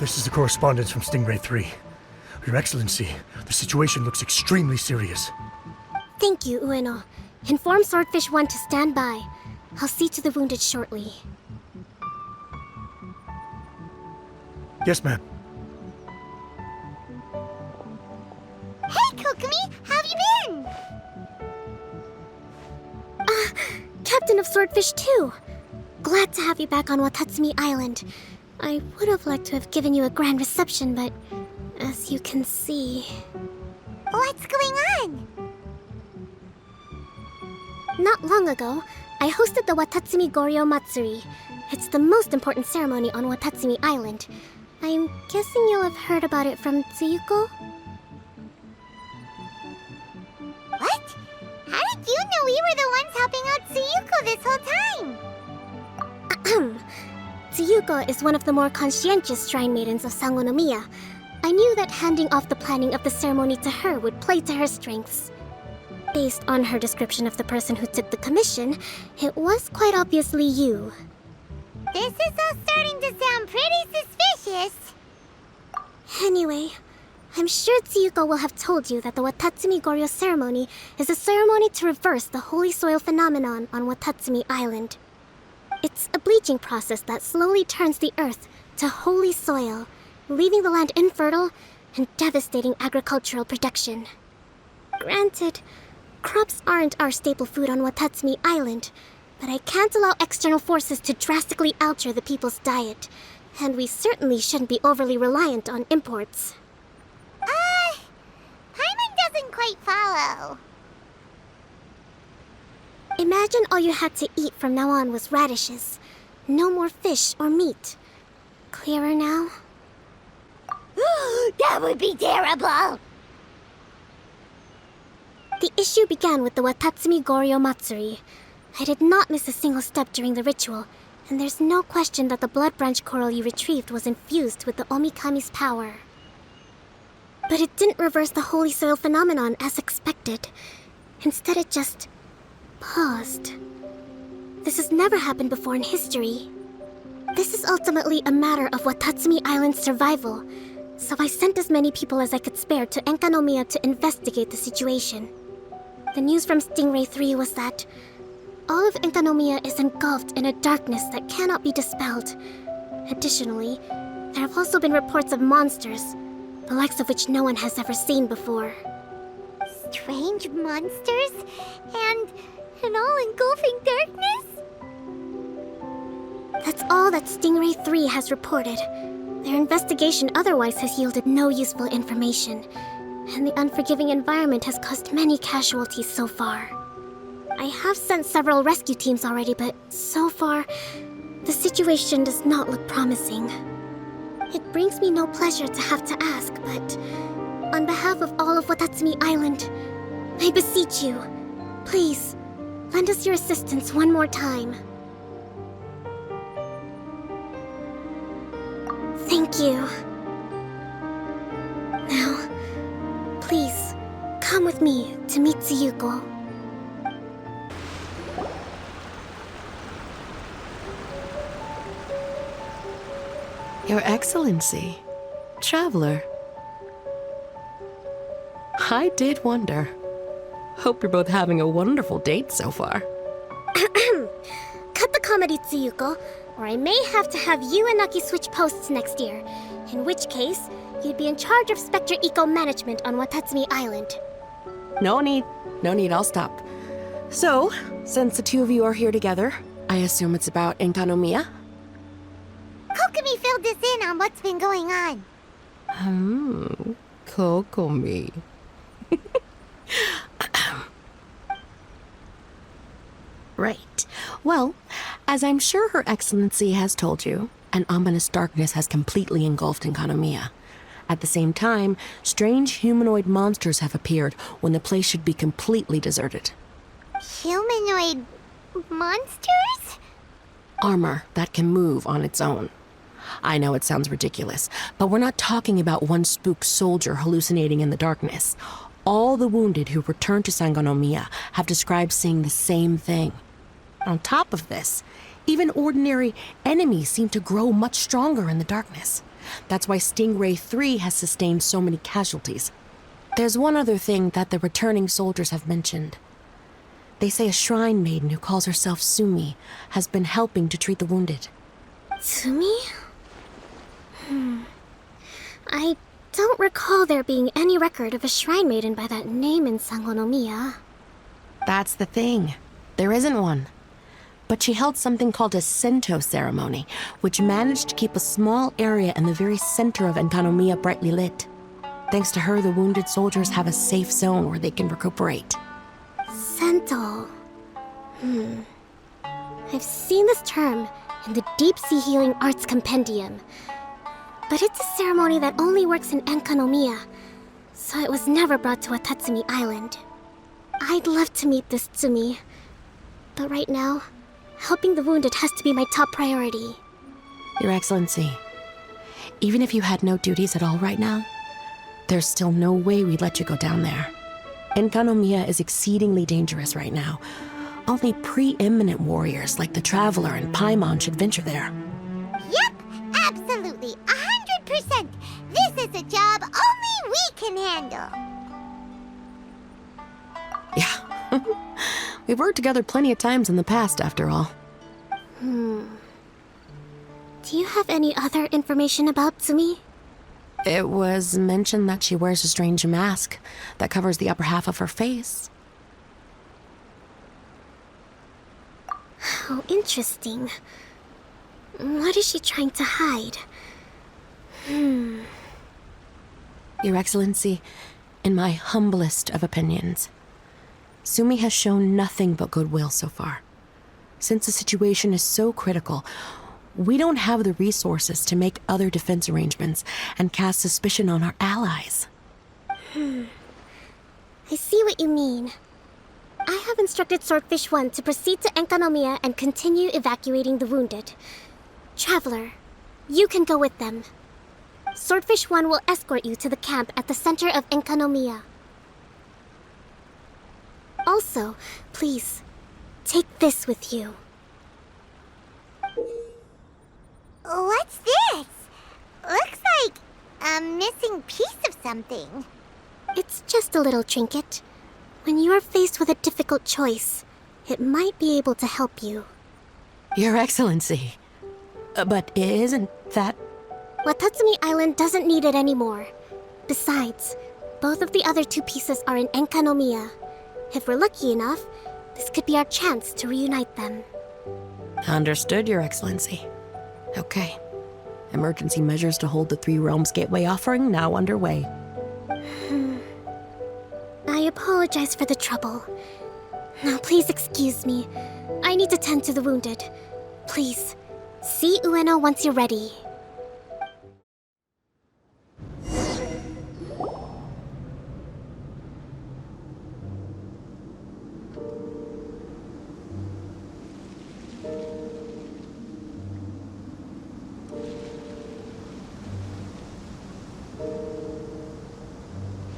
This is the correspondence from Stingray 3. Your Excellency, the situation looks extremely serious. Thank you, Ueno. Inform Swordfish 1 to stand by. I'll see to the wounded shortly. Yes, ma'am. Hey, Kokomi! How have you been? Captain of Swordfish 2! Glad to have you back on Watatsumi Island. I would have liked to have given you a grand reception, but as you can see... What's going on? Not long ago, I hosted the Watatsumi Goryo Matsuri. It's the most important ceremony on Watatsumi Island. I'm guessing you'll have heard about it from Tsuyuko? What? How did you know we were the ones helping out Tsuyuko this whole time? Tsuyuko is one of the more conscientious shrine maidens of Encanomia. I knew that handing off the planning of the ceremony to her would play to her strengths. Based on her description of the person who took the commission, it was quite obviously you. This is all starting to sound pretty suspicious. Anyway, I'm sure Tsuyuko will have told you that the Watatsumi Goryo ceremony is a ceremony to reverse the holy soil phenomenon on Watatsumi Island. It's a bleaching process that slowly turns the earth to holy soil, leaving the land infertile and devastating agricultural production. Granted, crops aren't our staple food on Watatsumi Island, but I can't allow external forces to drastically alter the people's diet, and we certainly shouldn't be overly reliant on imports. Paimon doesn't quite follow. Imagine all you had to eat from now on was radishes. No more fish or meat. Clearer now? That would be terrible! The issue began with the Watatsumi Goryo Matsuri. I did not miss a single step during the ritual, and there's no question that the blood branch coral you retrieved was infused with the Omikami's power. But it didn't reverse the holy soil phenomenon as expected. Instead, it just paused. This has never happened before in history. This is ultimately a matter of Watatsumi Island's survival, so I sent as many people as I could spare to Encanomia to investigate the situation. The news from Stingray 3 was that all of Encanomia is engulfed in a darkness that cannot be dispelled. Additionally, there have also been reports of monsters, the likes of which no one has ever seen before. Strange monsters? And an all-engulfing darkness? That's all that Stingray 3 has reported. Their investigation otherwise has yielded no useful information, and the unforgiving environment has caused many casualties so far. I have sent several rescue teams already, but so far, the situation does not look promising. It brings me no pleasure to have to ask, but on behalf of all of Watatsumi Island, I beseech you, please, lend us your assistance one more time. Thank you. Now, please, come with me to meet Tsuyuko. Your Excellency, Traveler. I did wonder. Hope you're both having a wonderful date so far. Cut the comedy, Tsuyuko, or I may have to have you and Naki switch posts next year. In which case, you'd be in charge of Spectre Eco Management on Watatsumi Island. No need, I'll stop. So, since the two of you are here together, I assume it's about Encanomia? Kokomi filled us in on what's been going on. Kokomi. Right. Well, as I'm sure Her Excellency has told you, an ominous darkness has completely engulfed Encanomia. At the same time, strange humanoid monsters have appeared when the place should be completely deserted. Humanoid monsters? Armor that can move on its own. I know it sounds ridiculous, but we're not talking about one spooked soldier hallucinating in the darkness. All the wounded who returned to Encanomia have described seeing the same thing. On top of this, even ordinary enemies seem to grow much stronger in the darkness. That's why Stingray 3 has sustained so many casualties. There's one other thing that the returning soldiers have mentioned. They say a shrine maiden who calls herself Sumi has been helping to treat the wounded. Tsumi? I don't recall there being any record of a shrine maiden by that name in Sangonomiya. That's the thing. There isn't one. But she held something called a Sento ceremony, which managed to keep a small area in the very center of Encanomia brightly lit. Thanks to her, the wounded soldiers have a safe zone where they can recuperate. Sento. I've seen this term in the Deep Sea Healing Arts Compendium. But it's a ceremony that only works in Encanomia, so it was never brought to Watatsumi Island. I'd love to meet this Tsumi, but right now, helping the wounded has to be my top priority. Your Excellency, even if you had no duties at all right now, there's still no way we'd let you go down there. Encanomia is exceedingly dangerous right now. Only preeminent warriors like the Traveler and Paimon should venture there. Yep, absolutely, 100%. This is a job only we can handle. Yeah. We've worked together plenty of times in the past, after all. Do you have any other information about Tsumi? It was mentioned that she wears a strange mask that covers the upper half of her face. How interesting. What is she trying to hide? Your Excellency, in my humblest of opinions, Sumi has shown nothing but goodwill so far. Since the situation is so critical, we don't have the resources to make other defense arrangements and cast suspicion on our allies. I see what you mean. I have instructed Swordfish 1 to proceed to Encanomia and continue evacuating the wounded. Traveler, you can go with them. Swordfish 1 will escort you to the camp at the center of Encanomia. Also, please, take this with you. What's this? Looks like a missing piece of something. It's just a little trinket. When you are faced with a difficult choice, it might be able to help you. Your Excellency. But isn't that... Watatsumi Island doesn't need it anymore. Besides, both of the other two pieces are in Encanomia. If we're lucky enough, this could be our chance to reunite them. Understood, Your Excellency. Okay. Emergency measures to hold the Three Realms Gateway offering now underway. I apologize for the trouble. Now please excuse me. I need to tend to the wounded. Please, see Ueno once you're ready.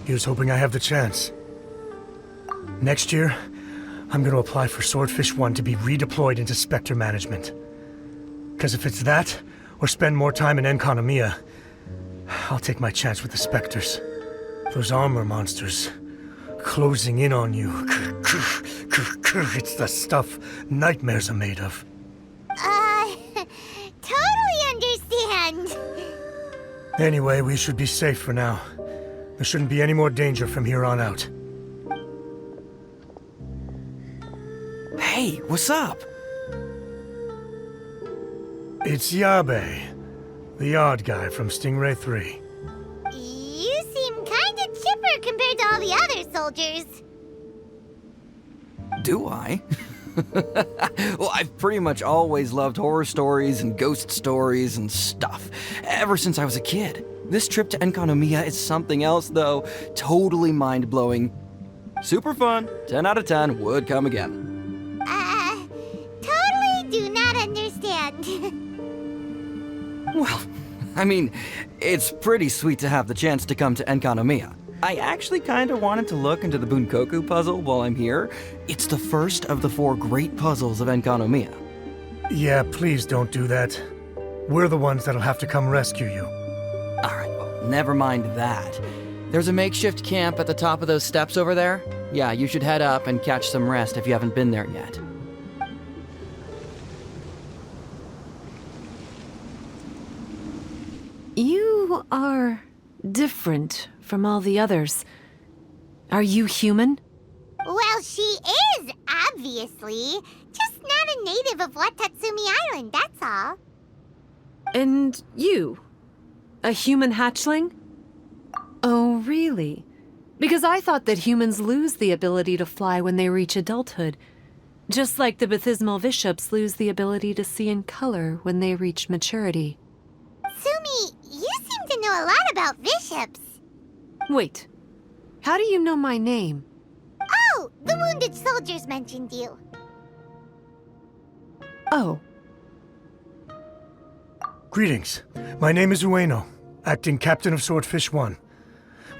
Here's hoping I have the chance. Next year, I'm gonna apply for Swordfish 1 to be redeployed into Spectre management. Because if it's that, or spend more time in Encanomia, I'll take my chance with the Spectres. Those armor monsters, closing in on you. It's the stuff nightmares are made of. Totally understand. Anyway, we should be safe for now. There shouldn't be any more danger from here on out. Hey, what's up? It's Yabe, the odd guy from Stingray 3. You seem kinda chipper compared to all the other soldiers. Do I? Well, I've pretty much always loved horror stories and ghost stories and stuff, ever since I was a kid. This trip to Encanomia is something else, though. Totally mind-blowing. Super fun. 10 out of 10 would come again. Totally do not understand. Well, I mean, it's pretty sweet to have the chance to come to Encanomia. I actually kind of wanted to look into the Bunkoku puzzle while I'm here. It's the first of the 4 great puzzles of Encanomia. Yeah, please don't do that. We're the ones that'll have to come rescue you. Alright, well, never mind that. There's a makeshift camp at the top of those steps over there. Yeah, you should head up and catch some rest if you haven't been there yet. You are different from all the others. Are you human? Well, she is, obviously. Just not a native of Watatsumi Island, that's all. And you? A human hatchling? Oh, really? Because I thought that humans lose the ability to fly when they reach adulthood. Just like the baptismal bishops lose the ability to see in color when they reach maturity. Sumi, you seem to know a lot about bishops. Wait, how do you know my name? Oh, the wounded soldiers mentioned you. Oh, Greetings. My name is Ueno, acting captain of Swordfish 1.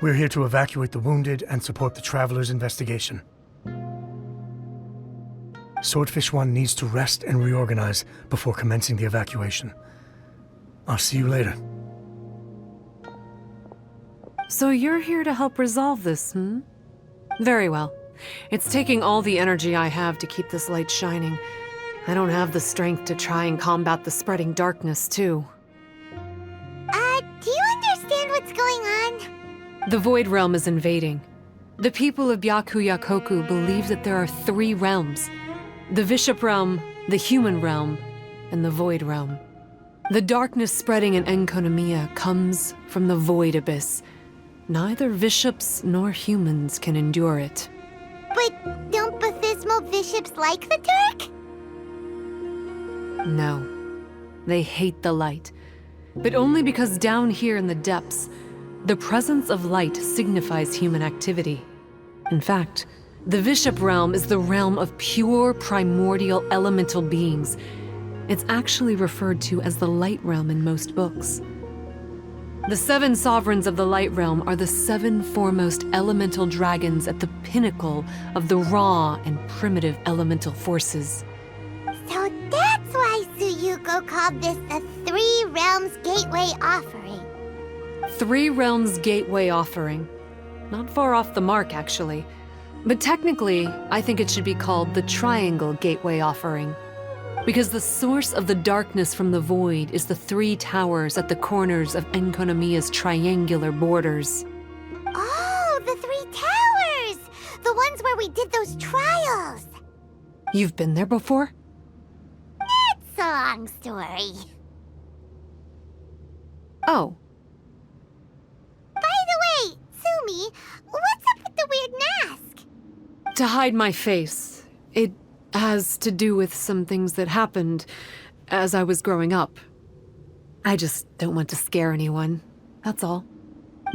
We're here to evacuate the wounded and support the traveler's investigation. Swordfish 1 needs to rest and reorganize before commencing the evacuation. I'll see you later. so you're here to help resolve this, hmm? Very well. It's taking all the energy I have to keep this light shining. I don't have the strength to try and combat the spreading darkness, too. Do you understand what's going on? The Void Realm is invading. The people of Byakuyakoku believe that there are 3 realms. The Bishop Realm, the Human Realm, and the Void Realm. The darkness spreading in Encanomia comes from the Void Abyss. Neither bishops nor humans can endure it. But don't baptismal bishops like the dark? No. They hate the light. But only because down here in the depths, the presence of light signifies human activity. In fact, the Bishop Realm is the realm of pure primordial elemental beings. It's actually referred to as the Light Realm in most books. The 7 sovereigns of the Light Realm are the 7 foremost elemental dragons at the pinnacle of the raw and primitive elemental forces. So that's why Tsuyuko called this the 3 Realms Gateway Offering. 3 Realms Gateway Offering. Not far off the mark, actually. But technically, I think it should be called the Triangle Gateway Offering. Because the source of the darkness from the void is the 3 towers at the corners of Encanomia's triangular borders. Oh, the 3 towers! The ones where we did those trials! You've been there before? It's a long story. Oh, By the way, Sumi, what's up with the weird mask? to hide my face. It has to do with some things that happened as I was growing up. I just don't want to scare anyone, that's all.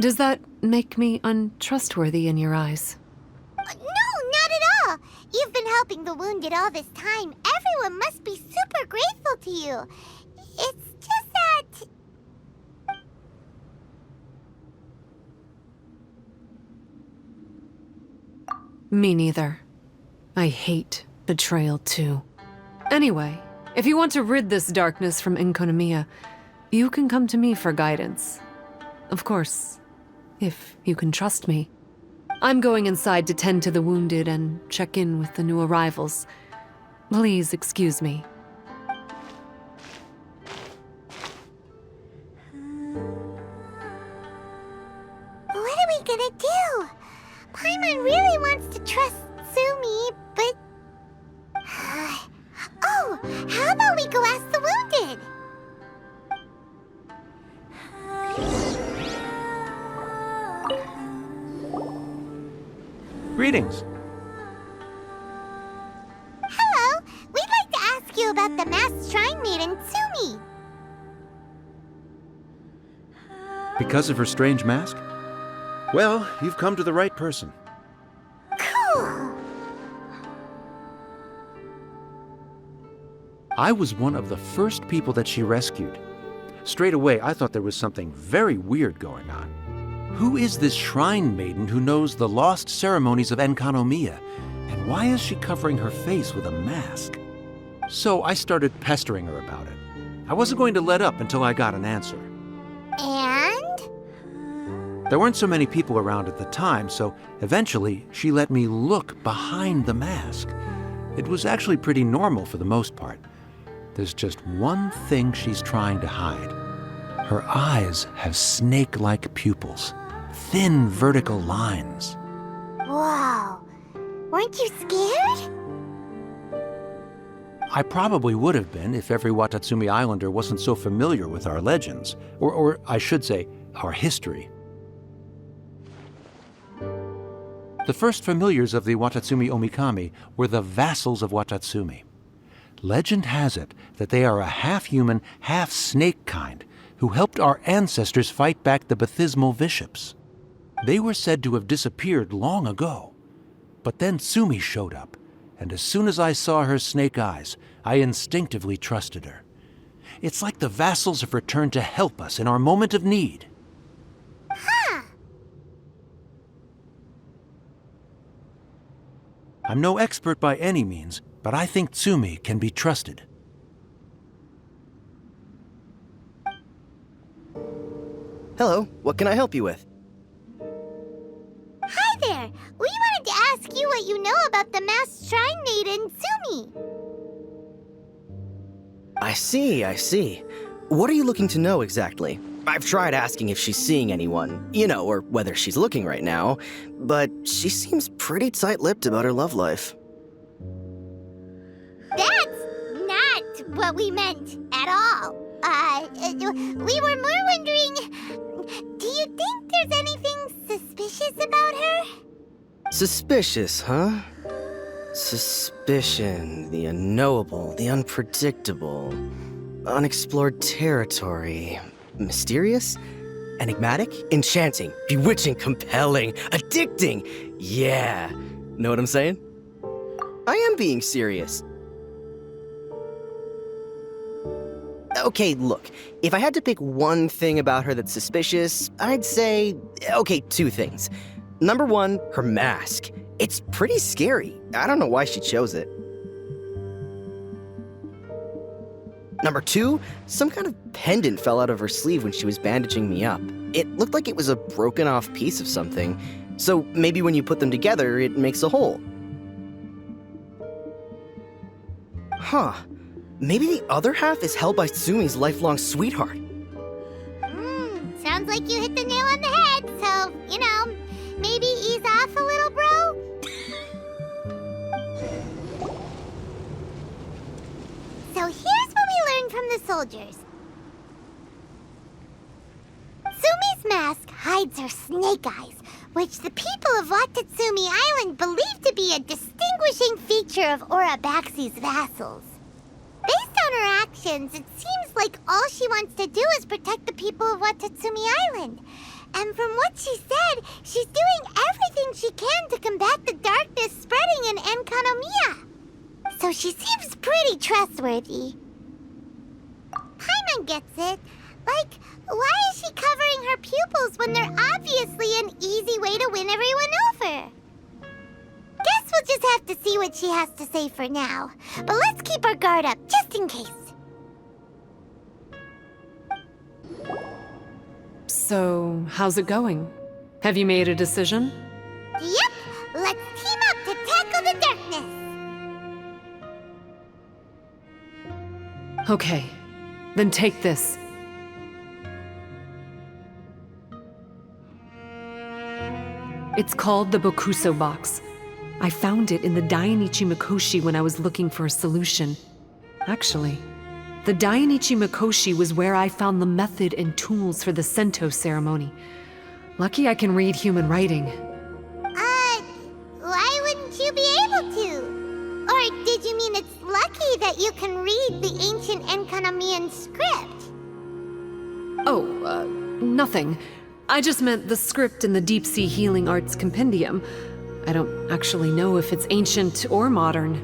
Does that make me untrustworthy in your eyes? No, not at all. You've been helping the wounded all this time. Everyone must be super grateful to you. It's just that... Me neither. I hate betrayal too. Anyway, if you want to rid this darkness from Encanomia, you can come to me for guidance. Of course, if you can trust me. I'm going inside to tend to the wounded and check in with the new arrivals. Please excuse me. What are we gonna do? Paimon really wants to trust Sumi, but... Oh, how about we go ask the wounded? Greetings. Hello, we'd like to ask you about the masked shrine maiden, Sumi. Because of her strange mask? Well, you've come to the right person. Cool. I was one of the first people that she rescued. Straight away, I thought there was something very weird going on. Who is this shrine maiden who knows the lost ceremonies of Encanomia? And why is she covering her face with a mask? So I started pestering her about it. I wasn't going to let up until I got an answer. And? There weren't so many people around at the time, so eventually she let me look behind the mask. It was actually pretty normal for the most part. There's just one thing she's trying to hide. Her eyes have snake-like pupils, thin vertical lines. Whoa. Weren't you scared? I probably would have been if every Watatsumi Islander wasn't so familiar with our legends, or I should say, our history. The first familiars of the Watatsumi Omikami were the vassals of Watatsumi. Legend has it that they are a half-human, half-snake kind who helped our ancestors fight back the Bathismal Bishops. They were said to have disappeared long ago. But then Tsumi showed up, and as soon as I saw her snake eyes, I instinctively trusted her. It's like the vassals have returned to help us in our moment of need. Huh. I'm no expert by any means, but I think Tsumi can be trusted. Hello, what can I help you with? Hi there. We wanted to ask you what you know about the masked shrine maiden, Tsumi. I see. What are you looking to know exactly? I've tried asking if she's seeing anyone, or whether she's looking right now, but she seems pretty tight-lipped about her love life. That's not what we meant at all. We were more wondering, do you think there's anything suspicious about her? Suspicious, huh? Suspicion, the unknowable, the unpredictable, unexplored territory. Mysterious? Enigmatic? Enchanting, bewitching, compelling, addicting. Yeah. Know what I'm saying? I am being serious. Okay, look, if I had to pick one thing about her that's suspicious, I'd say, two things. Number one, her mask. It's pretty scary. I don't know why she chose it. Number two, some kind of pendant fell out of her sleeve when she was bandaging me up. It looked like it was a broken off piece of something, so maybe when you put them together, it makes a whole. Huh. Maybe the other half is held by Tsumi's lifelong sweetheart. Sounds like you hit the nail on the head, so, maybe ease off a little, bro? So here's what we learned from the soldiers. Tsumi's mask hides her snake eyes, which the people of Watatsumi Island believe to be a distinguishing feature of Orabaxi's vassals. Based on her actions, it seems like all she wants to do is protect the people of Watatsumi Island. And from what she said, she's doing everything she can to combat the darkness spreading in Encanomia. So she seems pretty trustworthy. Paimon gets it. Like, why is she covering her pupils when they're obviously an easy way to win everyone over? Guess we'll just have to see what she has to say for now. But let's keep our guard up, just in case. So, how's it going? Have you made a decision? Yep, let's team up to tackle the darkness. Okay, then take this. It's called the Bokuo Box. I found it in the Dainichi Mikoshi when I was looking for a solution. Actually, the Dainichi Mikoshi was where I found the method and tools for the Sento ceremony. Lucky I can read human writing. Why wouldn't you be able to? Or did you mean it's lucky that you can read the ancient Encanomian script? Oh, nothing. I just meant the script in the Deep Sea Healing Arts Compendium. I don't actually know if it's ancient or modern.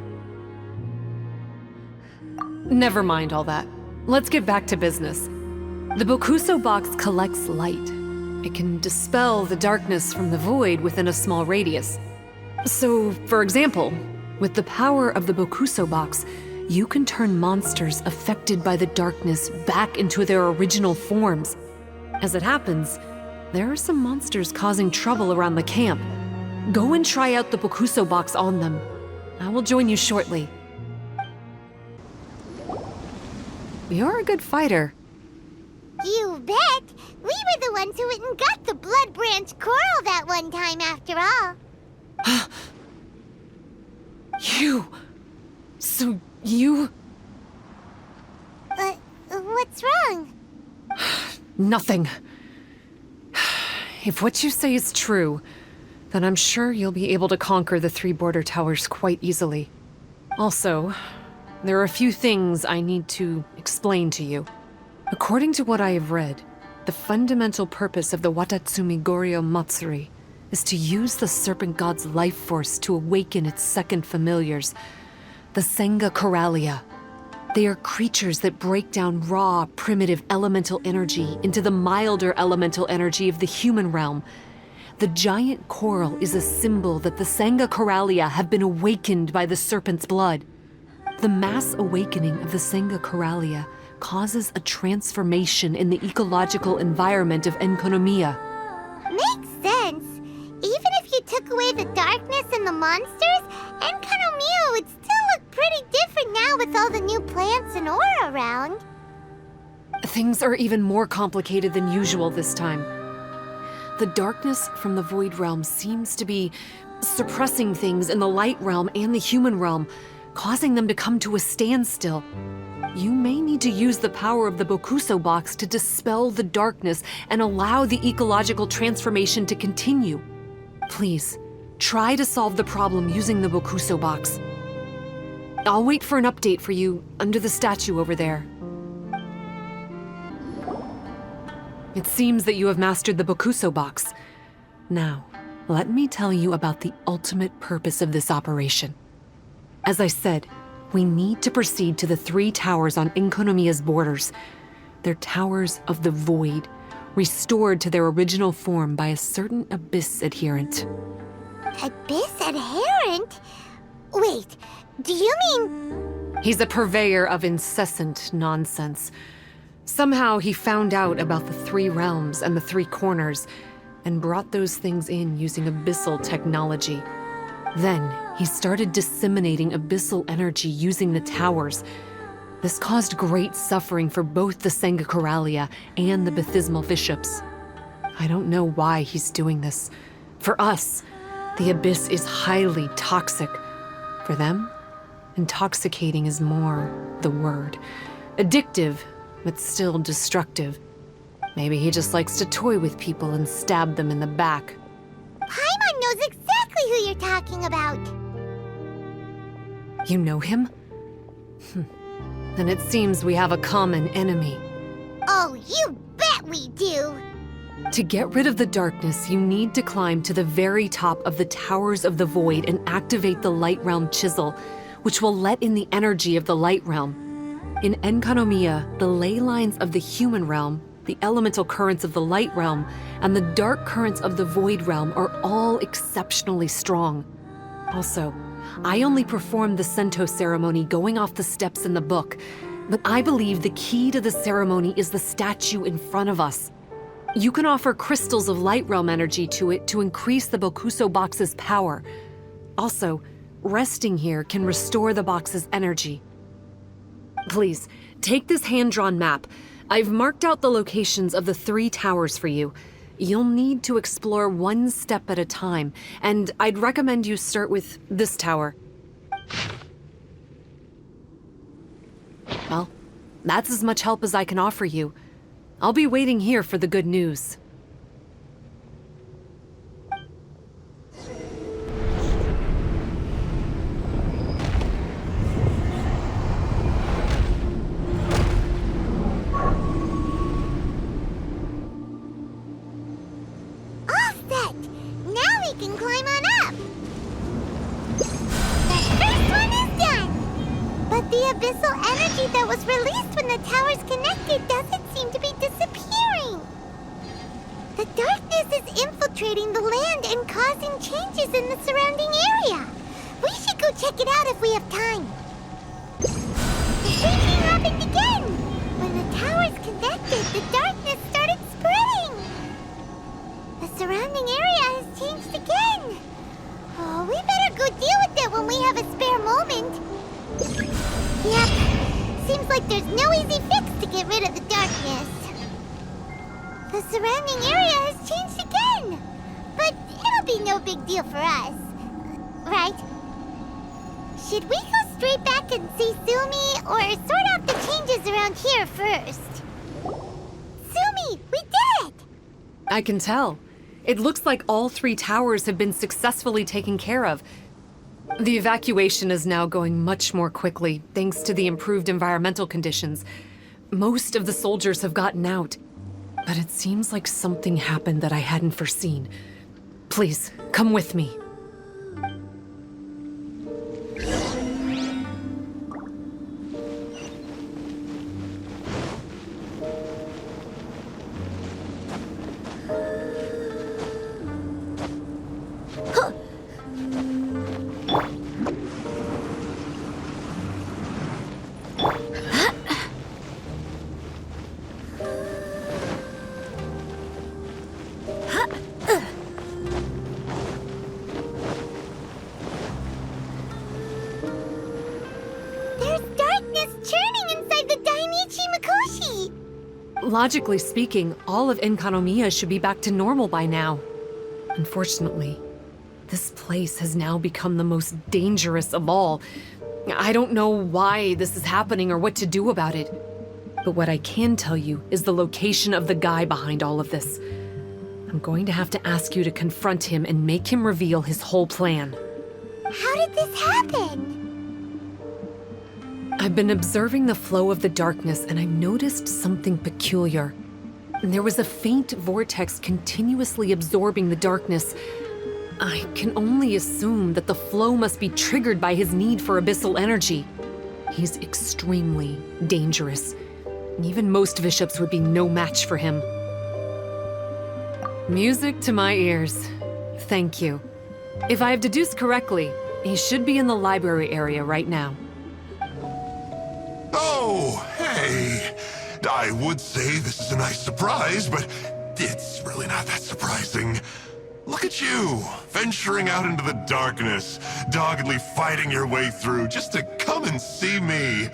Never mind all that. Let's get back to business. The Bokuo Box collects light. It can dispel the darkness from the void within a small radius. So, for example, with the power of the Bokuo Box, you can turn monsters affected by the darkness back into their original forms. As it happens, there are some monsters causing trouble around the camp. Go and try out the Bokuo Box on them. I will join you shortly. You're a good fighter. You bet! We were the ones who went and got the Blood Branch Coral that one time, after all. You... So you... What's wrong? Nothing. If what you say is true, then I'm sure you'll be able to conquer the 3 border towers quite easily. Also, there are a few things I need to explain to you. According to what I have read, the fundamental purpose of the Watatsumi Goryo Matsuri is to use the serpent god's life force to awaken its second familiars, the Senga Coralia. They are creatures that break down raw, primitive elemental energy into the milder elemental energy of the human realm. The giant coral is a symbol that the Senga Coralia have been awakened by the serpent's blood. The mass awakening of the Senga Coralia causes a transformation in the ecological environment of Encanomia. Makes sense. Even if you took away the darkness and the monsters, Encanomia would still look pretty different now with all the new plants and aura around. Things are even more complicated than usual this time. The darkness from the Void Realm seems to be suppressing things in the Light Realm and the Human Realm, causing them to come to a standstill. You may need to use the power of the Bokuo Box to dispel the darkness and allow the ecological transformation to continue. Please, try to solve the problem using the Bokuo Box. I'll wait for an update for you under the statue over there. It seems that you have mastered the Bokuo Box. Now, let me tell you about the ultimate purpose of this operation. As I said, we need to proceed to the 3 towers on Encanomia's borders. They're towers of the void, restored to their original form by a certain Abyss adherent. Abyss adherent? Wait, do you mean... He's a purveyor of incessant nonsense. Somehow he found out about the 3 realms and the 3 corners, and brought those things in using abyssal technology. Then, he started disseminating abyssal energy using the towers. This caused great suffering for both the Senga Coralia and the baptismal bishops. I don't know why he's doing this. For us, the abyss is highly toxic. For them, intoxicating is more the word. Addictive, but still destructive. Maybe he just likes to toy with people and stab them in the back. Paimon knows exactly who you're talking about. You know him? Then it seems we have a common enemy. Oh, you bet we do! To get rid of the darkness, you need to climb to the very top of the Towers of the Void and activate the Light Realm Chisel, which will let in the energy of the Light Realm. In Encanomia, the ley lines of the Human Realm, the elemental currents of the Light Realm, and the dark currents of the Void Realm are all exceptionally strong. Also, I only performed the Sento ceremony going off the steps in the book, but I believe the key to the ceremony is the statue in front of us. You can offer crystals of Light Realm energy to it to increase the Bokuo Box's power. Also, resting here can restore the box's energy. Please, take this hand-drawn map. I've marked out the locations of the 3 towers for you. You'll need to explore one step at a time, and I'd recommend you start with this tower. Well, that's as much help as I can offer you. I'll be waiting here for the good news. Abyssal energy that was released when the towers connected doesn't seem to be disappearing. The darkness is infiltrating the land and causing changes in the surrounding area. We should go check it out if we have time. The same thing happened again. When the towers connected, the darkness started spreading. surrounding area has changed again. Oh, we better go deal with it when we have a spare moment. Yep. Seems like there's no easy fix to get rid of the darkness. The surrounding area has changed again. But it'll be no big deal for us. Right? Should we go straight back and see Sumi, or sort out the changes around here first? Sumi, we did it! I can tell. It looks like all 3 towers have been successfully taken care of. The evacuation is now going much more quickly, thanks to the improved environmental conditions. Most of the soldiers have gotten out, but it seems like something happened that I hadn't foreseen. Please, come with me. Logically speaking, all of Encanomia should be back to normal by now. Unfortunately, this place has now become the most dangerous of all. I don't know why this is happening or what to do about it. But what I can tell you is the location of the guy behind all of this. I'm going to have to ask you to confront him and make him reveal his whole plan. How did this happen? I've been observing the flow of the darkness, and I've noticed something peculiar. There was a faint vortex continuously absorbing the darkness. I can only assume that the flow must be triggered by his need for abyssal energy. He's extremely dangerous. Even most bishops would be no match for him. Music to my ears. Thank you. If I have deduced correctly, he should be in the library area right now. Oh, hey! I would say this is a nice surprise, but it's really not that surprising. Look at you, venturing out into the darkness, doggedly fighting your way through just to come and see me.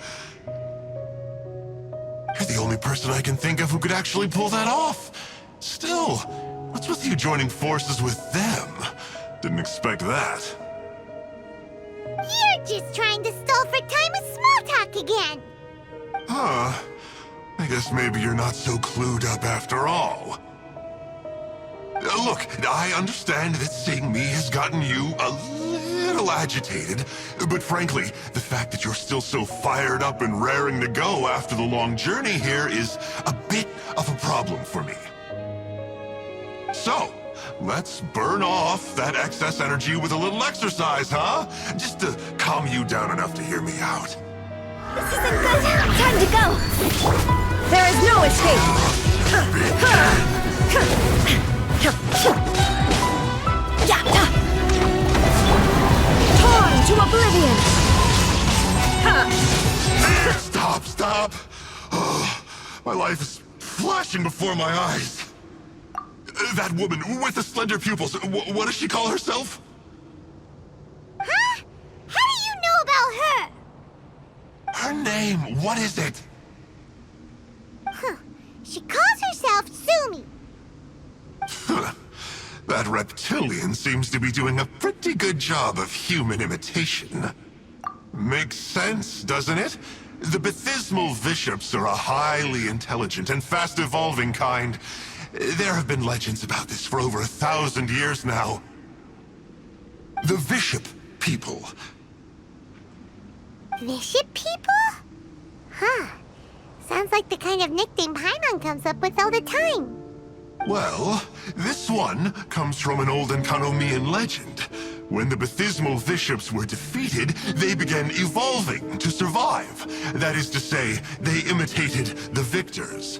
You're the only person I can think of who could actually pull that off. Still, what's with you joining forces with them? Didn't expect that. You're just trying to stall for time with small talk again. Huh. I guess maybe you're not so clued up after all. Look, I understand that seeing me has gotten you a little agitated, but frankly, the fact that you're still so fired up and raring to go after the long journey here is a bit of a problem for me. So, let's burn off that excess energy with a little exercise, huh? Just to calm you down enough to hear me out. This isn't good. Time to go. There is no escape. Torn to oblivion. Stop. Oh, my life is flashing before my eyes. That woman with the slender pupils, what does she call herself? Huh? How do you know about her? Her name, what is it? Huh. She calls herself Sumi. That reptilian seems to be doing a pretty good job of human imitation. Makes sense, doesn't it? The Baptismal Bishops are a highly intelligent and fast-evolving kind. There have been legends about this for over 1,000 years now. The Bishop people. Bishop people? Huh. Sounds like the kind of nickname Paimon comes up with all the time. Well, this one comes from an old Encanomian legend. When the Baptismal Bishops were defeated, they began evolving to survive. That is to say, they imitated the victors.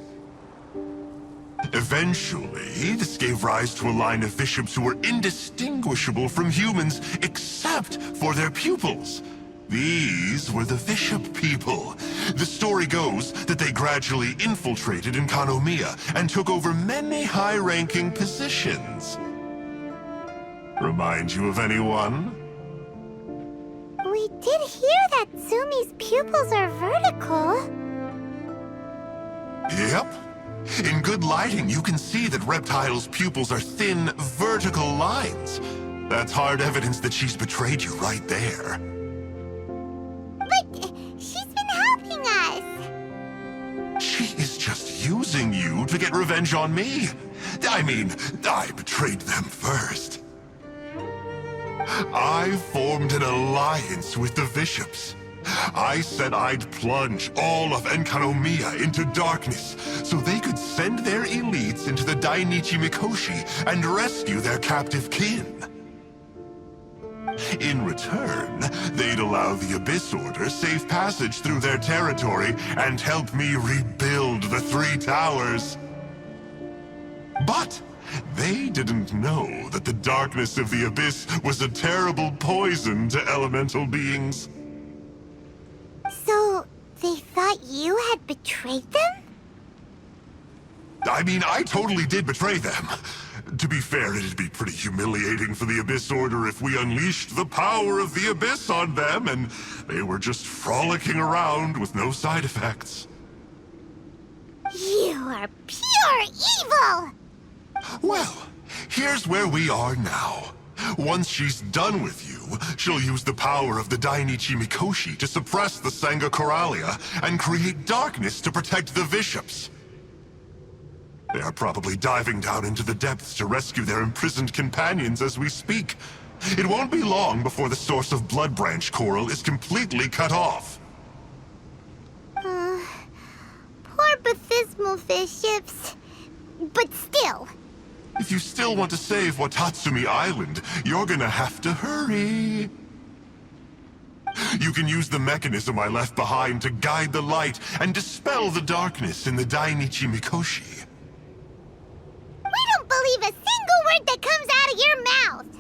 Eventually, this gave rise to a line of bishops who were indistinguishable from humans except for their pupils. These were the Bishop people. The story goes that they gradually infiltrated Encanomia and took over many high-ranking positions. Remind you of anyone? We did hear that Tsumi's pupils are vertical. Yep. In good lighting, you can see that Reptile's pupils are thin, vertical lines. That's hard evidence that she's betrayed you right there. But she's been helping us. She is just using you to get revenge on me. I mean, I betrayed them first. I formed an alliance with the Bishops. I said I'd plunge all of Encanomia into darkness so they could send their elites into the Dainichi Mikoshi and rescue their captive kin. In return, they'd allow the Abyss Order safe passage through their territory and help me rebuild the Three Towers. But they didn't know that the darkness of the Abyss was a terrible poison to elemental beings. So, they thought you had betrayed them? I mean, I totally did betray them. To be fair, it'd be pretty humiliating for the Abyss Order if we unleashed the power of the Abyss on them and they were just frolicking around with no side effects. You are pure evil! Well, here's where we are now. Once she's done with you, she'll use the power of the Dainichi Mikoshi to suppress the Sangha Coralia and create darkness to protect the Bishops. They are probably diving down into the depths to rescue their imprisoned companions as we speak. It won't be long before the source of Blood Branch Coral is completely cut off. Poor Bathismal Bishops. But still. If you still want to save Watatsumi Island, you're gonna have to hurry. You can use the mechanism I left behind to guide the light and dispel the darkness in the Dainichi Mikoshi. We don't believe a single word that comes out of your mouth!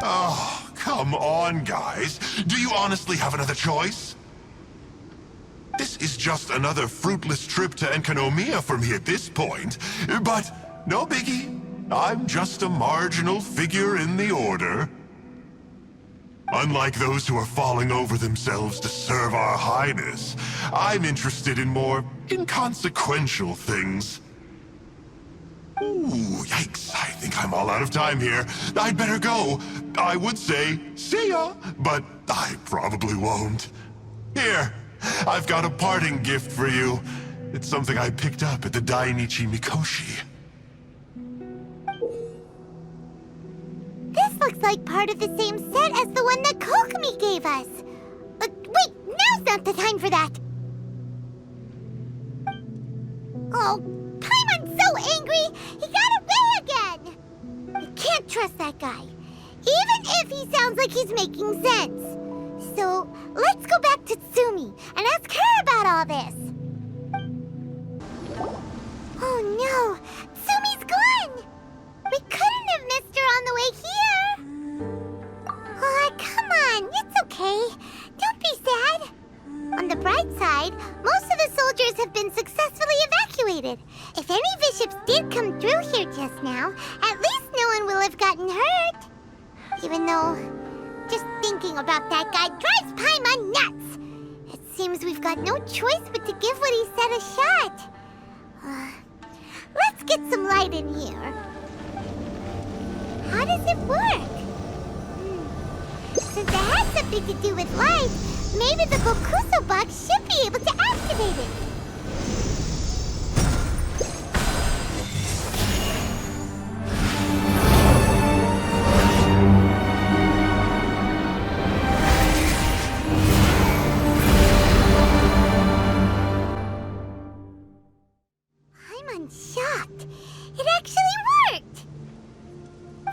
Oh, come on, guys. Do you honestly have another choice? This is just another fruitless trip to Encanomia for me at this point, but no biggie. I'm just a marginal figure in the Order. Unlike those who are falling over themselves to serve our Highness, I'm interested in more inconsequential things. Ooh, yikes. I think I'm all out of time here. I'd better go. I would say, see ya, but I probably won't. Here, I've got a parting gift for you. It's something I picked up at the Dainichi Mikoshi. This looks like part of the same set as the one that Kokomi gave us. Wait, now's not the time for that. Oh, Paimon's so angry, he got away again. I can't trust that guy, even if he sounds like he's making sense. So, let's go back to Tsumi and ask her about all this. Oh no, Tsumi's gone! We couldn't have missed her on the way here! Oh, come on, it's okay. Don't be sad. On the bright side, most of the soldiers have been successfully evacuated. If any bishops did come through here just now, at least no one will have gotten hurt. Even though, just thinking about that guy drives Paimon nuts. It seems we've got no choice but to give what he said a shot. Let's get some light in here. How does it work? Since it has something to do with light, maybe the Bokuo Box should be able to activate it. I'm shocked. It actually worked.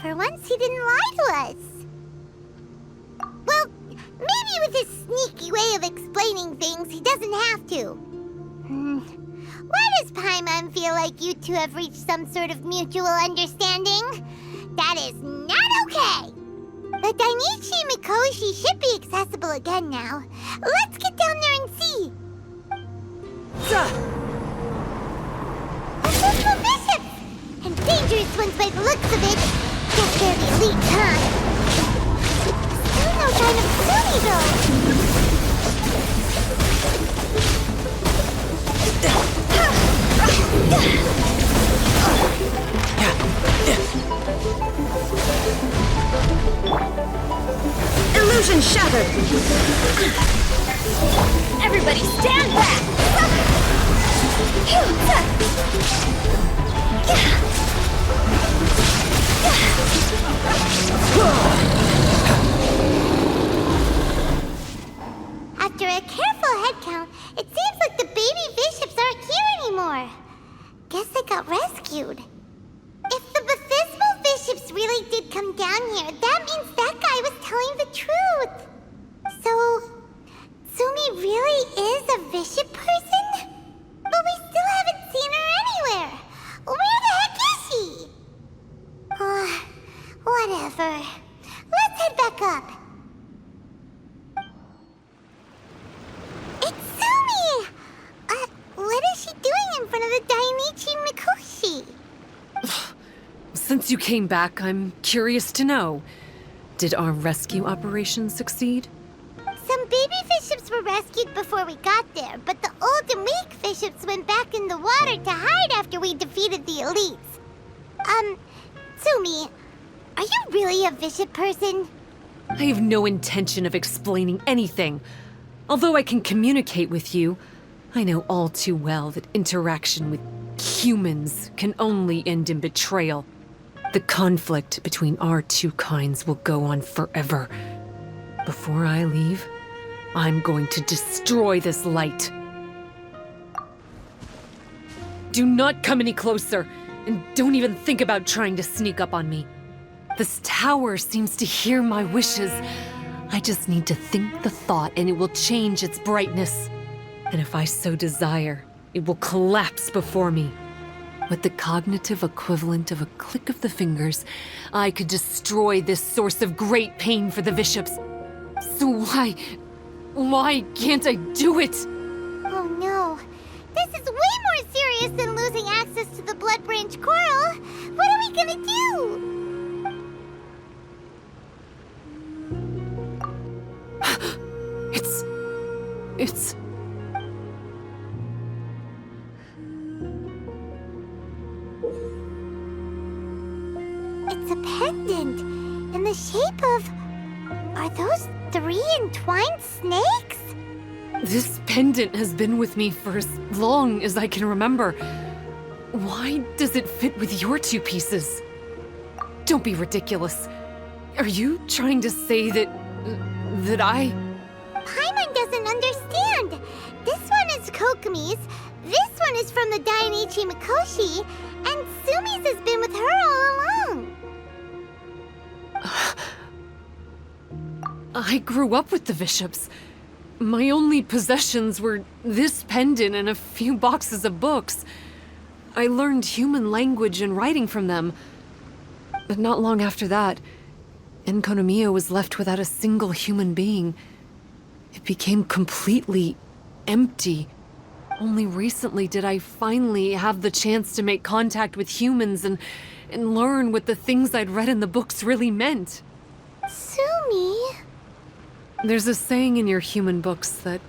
For once, he didn't lie to us. Well, maybe with his sneaky way of explaining things, he doesn't have to. Why does Paimon feel like you two have reached some sort of mutual understanding? That is not okay! The Dainichi Mikoshi should be accessible again now. Let's get down there and see. Baptismal bishops! And dangerous ones by the looks of it. Guess they're the elite, huh? Still no sign of Tsumi, though. Illusion shattered! Everybody stand back! After a careful head count, it seems like the baby bishops aren't here anymore. Guess they got rescued. If the Baptismal bishops really did come down here, that means that guy was telling the truth. So, Tsumi really is a bishop person? But we still haven't seen her anywhere. Where the heck is she? Whatever. Let's head back up. It's Tsumi! What is she doing in front of the Dainichi Mikoshi? Since you came back, I'm curious to know. Did our rescue operation succeed? Some baby bishops were rescued before we got there, but the old and weak bishops went back in the water to hide after we defeated the elites. Tsumi, are you really a bishop person? I have no intention of explaining anything. Although I can communicate with you, I know all too well that interaction with humans can only end in betrayal. The conflict between our two kinds will go on forever. Before I leave, I'm going to destroy this light. Do not come any closer, and don't even think about trying to sneak up on me. This tower seems to hear my wishes. I just need to think the thought and it will change its brightness. And if I so desire, it will collapse before me. With the cognitive equivalent of a click of the fingers, I could destroy this source of great pain for the bishops. So why can't I do it? Oh no. This is way more serious than losing access to the Blood Branch Coral. What are we gonna do? It's... It's a pendant in the shape of... Are those 3 entwined snakes? This pendant has been with me for as long as I can remember. Why does it fit with your 2 pieces? Don't be ridiculous. Are you trying to say that I... Paimon doesn't understand. This one is Kokumi's, this one is from the Dainichi Mikoshi, and Tsumi's has been with her all along. I grew up with the bishops. My only possessions were this pendant and a few boxes of books. I learned human language and writing from them. But not long after that, Encanomia was left without a single human being. It became completely empty. Only recently did I finally have the chance to make contact with humans and learn what the things I'd read in the books really meant. Tsumi? There's a saying in your human books that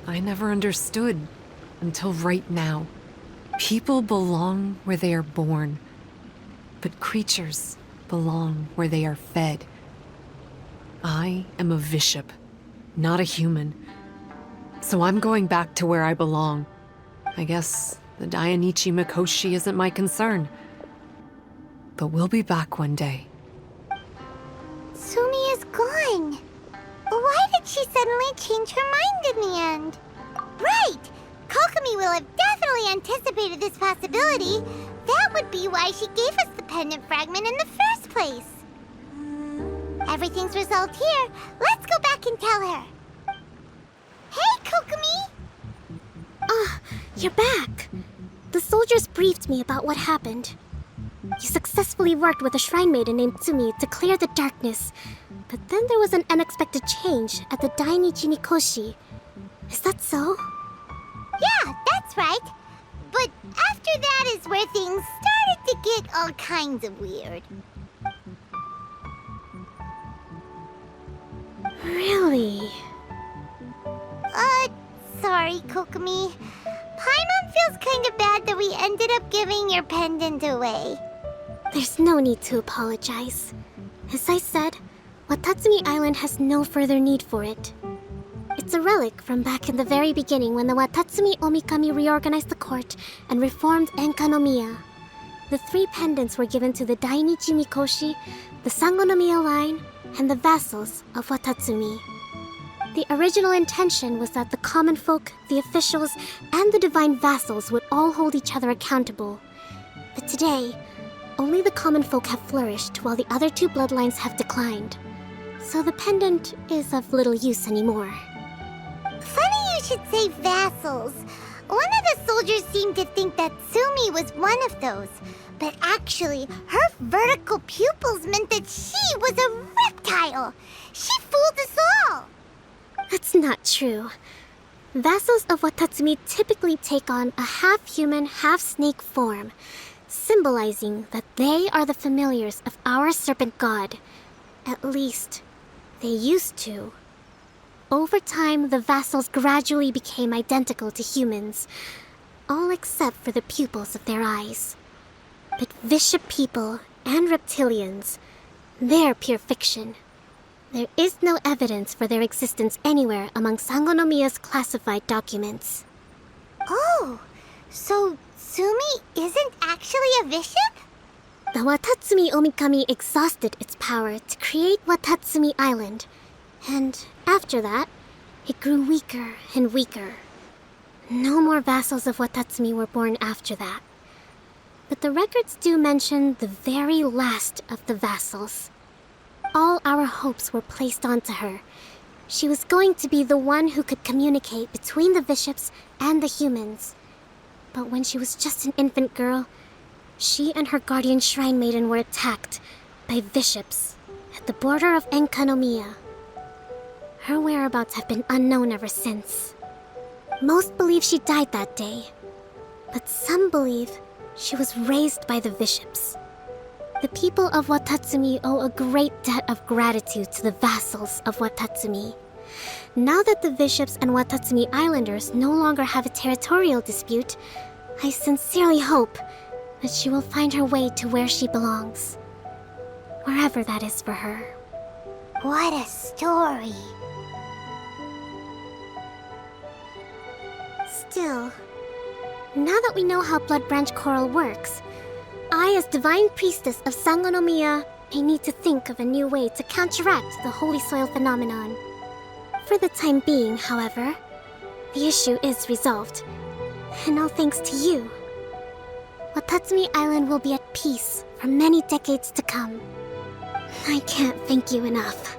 I never understood until right now. People belong where they are born, but creatures belong where they are fed. I am a bishop, not a human. So I'm going back to where I belong. I guess the Dainichi Mikoshi isn't my concern. But we'll be back one day. Tsumi is gone. Why did she suddenly change her mind in the end? Right! Kokumi will have definitely anticipated this possibility. That would be why she gave us the pendant fragment in the first place. Everything's resolved here. Let's go back and tell her. Hey, Kokumi! You're back. The soldiers briefed me about what happened. You successfully worked with a shrine maiden named Tsumi to clear the darkness, But then there was an unexpected change at the Dainichi Mikoshi. Is that so? Yeah, that's right. But after that is where things started to get all kinds of weird. Really? Sorry, Kokomi. Paimon feels kind of bad that we ended up giving your pendant away. There's no need to apologize. As I said, Watatsumi Island has no further need for it. It's a relic from back in the very beginning when the Watatsumi Omikami reorganized the court and reformed Encanomia. The 3 pendants were given to the Dainichi Mikoshi, the Sangonomiya line, and the vassals of Watatsumi. The original intention was that the common folk, the officials, and the divine vassals would all hold each other accountable. But today, only the common folk have flourished while the other 2 bloodlines have declined. So the pendant is of little use anymore. Funny you should say vassals. One of the soldiers seemed to think that Tsumi was one of those. But actually, her vertical pupils meant that she was a reptile. She fooled us all. That's not true. Vassals of Watatsumi typically take on a half-human, half-snake form, symbolizing that they are the familiars of our serpent god. At least, they used to. Over time, the vassals gradually became identical to humans, all except for the pupils of their eyes. But Bishop people and reptilians, they're pure fiction. There is no evidence for their existence anywhere among Sangonomiya's classified documents. Oh, so Tsumi isn't actually a bishop? The Watatsumi Omikami exhausted its power to create Watatsumi Island, and after that, it grew weaker and weaker. No more vassals of Watatsumi were born after that. But the records do mention the very last of the vassals. All our hopes were placed onto her. She was going to be the one who could communicate between the bishops and the humans. But when she was just an infant girl, she and her guardian shrine maiden were attacked by bishops at the border of Encanomia. Her whereabouts have been unknown ever since. Most believe she died that day, but some believe she was raised by the bishops. The people of Watatsumi owe a great debt of gratitude to the vassals of Watatsumi. Now that the bishops and Watatsumi Islanders no longer have a territorial dispute, I sincerely hope that she will find her way to where she belongs. Wherever that is for her. What a story. Still, now that we know how Blood Branch Coral works, I, as Divine Priestess of Sangonomiya, may need to think of a new way to counteract the Holy Soil phenomenon. For the time being, however, the issue is resolved, and all thanks to you. Watatsumi Island will be at peace for many decades to come. I can't thank you enough.